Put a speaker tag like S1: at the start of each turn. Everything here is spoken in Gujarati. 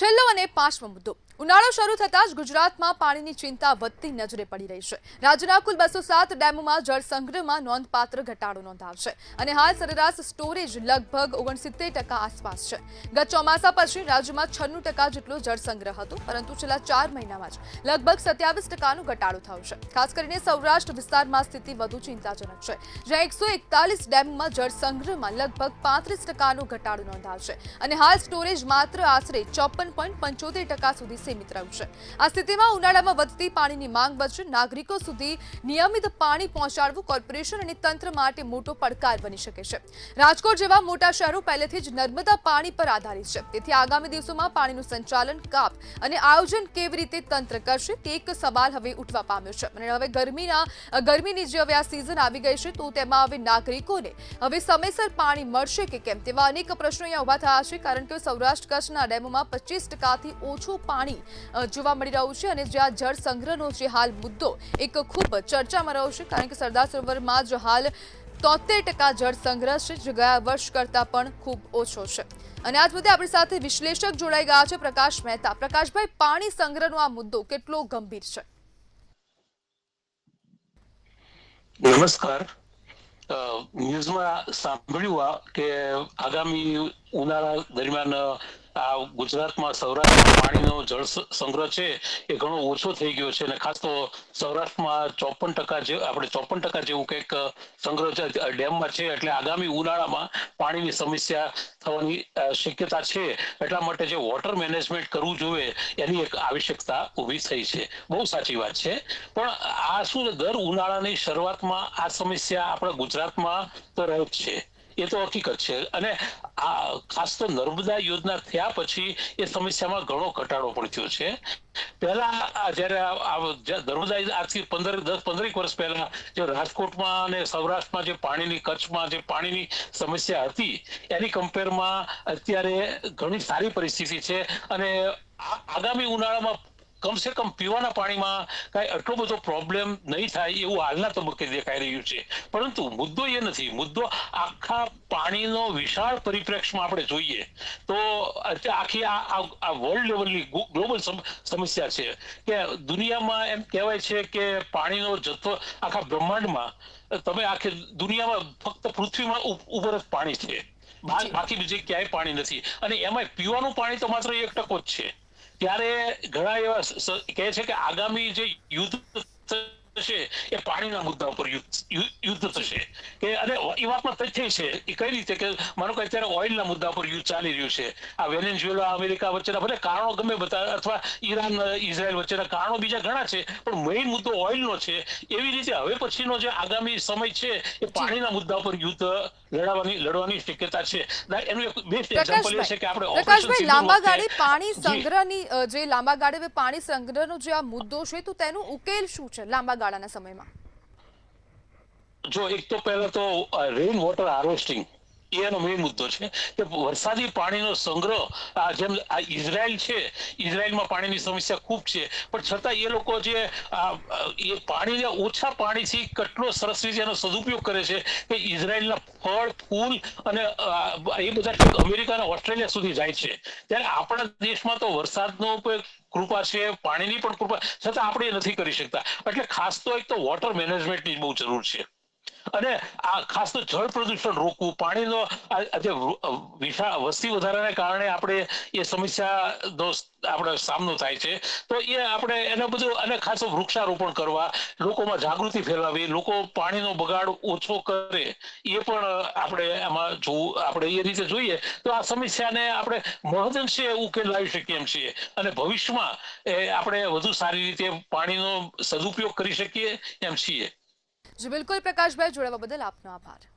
S1: છેલ્લો અને પાંચમો મુદ્દો ઉનાળો શરૂ થતાં જ ગુજરાતમાં પાણીની ચિંતા વધતી નજરે પડી રહી છે। રાજ્યના કુલ 207 ડેમોમાં જળસંગ્રહમાં નોંધપાત્ર ઘટાડો નોંધાયો છે અને હાલ સરેરાશ સ્ટોરેજ લગભગ 69% આસપાસ છે। ગત ચોમાસા પછી રાજ્યમાં 96% જેટલો જળસંગ્રહ હતો, પરંતુ છેલ્લા 4 મહિનામાં જ લગભગ 27%નો ઘટાડો થયો છે। ખાસ કરીને સૌરાષ્ટ્ર વિસ્તારમાં સ્થિતિ વધુ ચિંતાજનક છે, જ્યાં 141 ડેમમાં જળસંગ્રહમાં લગભગ 35%નો ઘટાડો નોંધાયો છે અને હાલ સ્ટોરેજ માત્ર આશરે 54.75% સુધી સીમિત રહ્યું છે। આ સ્થિતિમાં ઉનાળામાં વધતી પાણીની માંગ વચ્ચે નાગરિકો સુધી નિયમિત પાણી પહોંચાડવું કોર્પોરેશન અને તંત્ર માટે મોટો પડકાર બની શકે છે। રાજકોટ જેવા મોટા શહેરો પહેલેથી જ નર્મદા પાણી પર આધારિત છે, તેથી આગામી દિવસોમાં પાણીનું સંચાલન, કાપ અને આયોજન કેવી રીતે તંત્ર કરશે તે એક સવાલ હવે ઉઠવા પામ્યો છે અને હવે ગરમીની જે હવે આ સિઝન આવી ગઈ છે, તો તેમાં હવે નાગરિકોને હવે સમયસર પાણી મળશે કે કેમ તેવા અનેક પ્રશ્નો અહીંયા ઉભા થયા છે, કારણ કે સૌરાષ્ટ્ર કચ્છના ડેમોમાં 25%થી ઓછું પાણી જોવા મળી રહ્યું છે અને જ્યાં જળ સંગ્રહનો જે હાલ મુદ્દો એક ખૂબ ચર્ચામાં રહ્યો છે, કારણ કે સરદાર સરોવરમાં જ હાલ 73% જળ સંગ્રહ છે, જે ગયા વર્ષ કરતાં પણ ખૂબ ઓછો છે। અને આજ મુદ્દે આપણી સાથે વિશ્લેષક જોડાઈ ગયા છે પ્રકાશ મહેતા। પ્રકાશભાઈ, પાણી સંગ્રહનો આ મુદ્દો કેટલો ગંભીર છે?
S2: નમસ્કાર। ન્યૂઝમાં સાંભળ્યું કે આગામી ઉનાળા દરમિયાન આ ગુજરાતમાં સૌરાષ્ટ્રમાં પાણીનો જળ સંગ્રહ છે એ ઘણો ઓછો થઈ ગયો છે અને ખાસ તો સૌરાષ્ટ્રમાં 54% જેવું કંઈક સંગ્રહ ડેમમાં છે, એટલે આગામી ઉનાળામાં પાણીની સમસ્યા થવાની શક્યતા છે। એટલા માટે જે વોટર મેનેજમેન્ટ કરવું જોઈએ એની એક આવશ્યકતા ઊભી થઈ છે। બહુ સાચી વાત છે, પણ આ શું દર ઉનાળાની શરૂઆતમાં આ સમસ્યા આપણા ગુજરાતમાં તો રહે જ છે, એ તો હકીકત છે અને આ ખાસ તો નર્મદા યોજના થયા પછી એ સમસ્યામાં ઘણો ઘટાડો પણ થયો છે। પહેલા જયારે નર્મદા આજથી 10-15 વર્ષ પહેલા જે રાજકોટમાં અને સૌરાષ્ટ્રમાં જે પાણીની, કચ્છમાં જે પાણીની સમસ્યા હતી એની કમ્પેરમાં અત્યારે ઘણી સારી પરિસ્થિતિ છે અને આગામી ઉનાળામાં કમસે કમ પીવાના પાણીમાં કઈ આટલો બધો પ્રોબ્લેમ નહીં થાય એવું હાલના તબક્કે દેખાઈ રહ્યું છે। પરંતુ મુદ્દો એ નથી, મુદ્દો આખા પાણીનો વિશાળ પરિપ્રેક્ષમાં આપણે જોઈએ તો આખી આ વર્લ્ડ લેવલની ગ્લોબલ સમસ્યા છે કે દુનિયામાં એમ કહેવાય છે કે પાણીનો જથ્થો આખા બ્રહ્માંડમાં, તમે આખી દુનિયામાં ફક્ત પૃથ્વીમાં ઉપર જ પાણી છે, બાકી બીજે ક્યાંય પાણી નથી અને એમાં પીવાનું પાણી તો માત્ર 1% જ છે। ત્યારે ઘણા એવા કહે છે કે આગામી જે યુદ્ધ થશે એ પાણીના મુદ્દા ઉપર યુદ્ધ થશે કે અને એ વાતમાં તથ્ય છે એ કઈ રીતે કે માનો કે અત્યારે ઓઇલના મુદ્દા પર યુદ્ધ ચાલી રહ્યું છે। આ વેનેઝુએલા, અમેરિકા વચ્ચેના ભલે કારણો ગમે બધા, અથવા ઈરાન, ઇઝરાયલ વચ્ચેના કારણો બીજા ઘણા છે, પણ મેઇન મુદ્દો ઓઇલનો છે। એવી રીતે હવે પછીનો જે આગામી સમય છે એ પાણીના મુદ્દા પર યુદ્ધ લડવાની શક્યતા છે। એનું એક બેસ્ટ એક્ઝામ્પલ એ છે કે આપણે ઓપરેશન
S1: લાંબા ગાળે પાણી સંગ્રહની જે લાંબા ગાળે પાણી સંગ્રહનો જે આ મુદ્દો છે, તો તેનો ઉકેલ શું છે લાંબા ગાળાના સમયમાં?
S2: જો એક તો પહેલા તો રેઇન વોટર હાર્વેસ્ટિંગ એનો મેઇન મુદ્દો છે કે વરસાદી પાણીનો સંગ્રહ, જેમ આ ઇઝરાયલ છે, ઇઝરાયલમાં પાણીની સમસ્યા ખૂબ છે, પણ છતાં એ લોકો જે એ પાણીને ઓછા પાણીથી કેટલો સરસ રીતે એનો સદુપયોગ કરે છે કે ઇઝરાયલના ફળ, ફૂલ અને એ બધા અમેરિકા અને ઓસ્ટ્રેલિયા સુધી જાય છે। ત્યારે આપણા દેશમાં તો વરસાદનો કૃપા છે, પાણીની પણ કૃપા, છતાં આપણે એ નથી કરી શકતા। એટલે ખાસ તો એક તો વોટર મેનેજમેન્ટની બહુ જરૂર છે અને આ ખાસ તો જળ પ્રદૂષણ રોકવું, પાણીનો જે વિશાળ વસ્તી વધારાને કારણે આપણે એ સમસ્યાનો આપણે સામનો થાય છે, તો એ આપણે એને બધું, અને ખાસ વૃક્ષારોપણ કરવા, લોકોમાં જાગૃતિ ફેલાવી, લોકો પાણીનો બગાડ ઓછો કરે, એ પણ આપણે એમાં જોવું, આપણે એ રીતે જોઈએ તો આ સમસ્યાને આપણે મહદઅંશે ઉકેલ લાવી શકીએ એમ છીએ અને ભવિષ્યમાં આપણે વધુ સારી રીતે પાણીનો સદુપયોગ કરી શકીએ એમ છીએ।
S1: જી બિલકુલ પ્રકાશભાઈ, જોડાવા બદલ આપનો આભાર।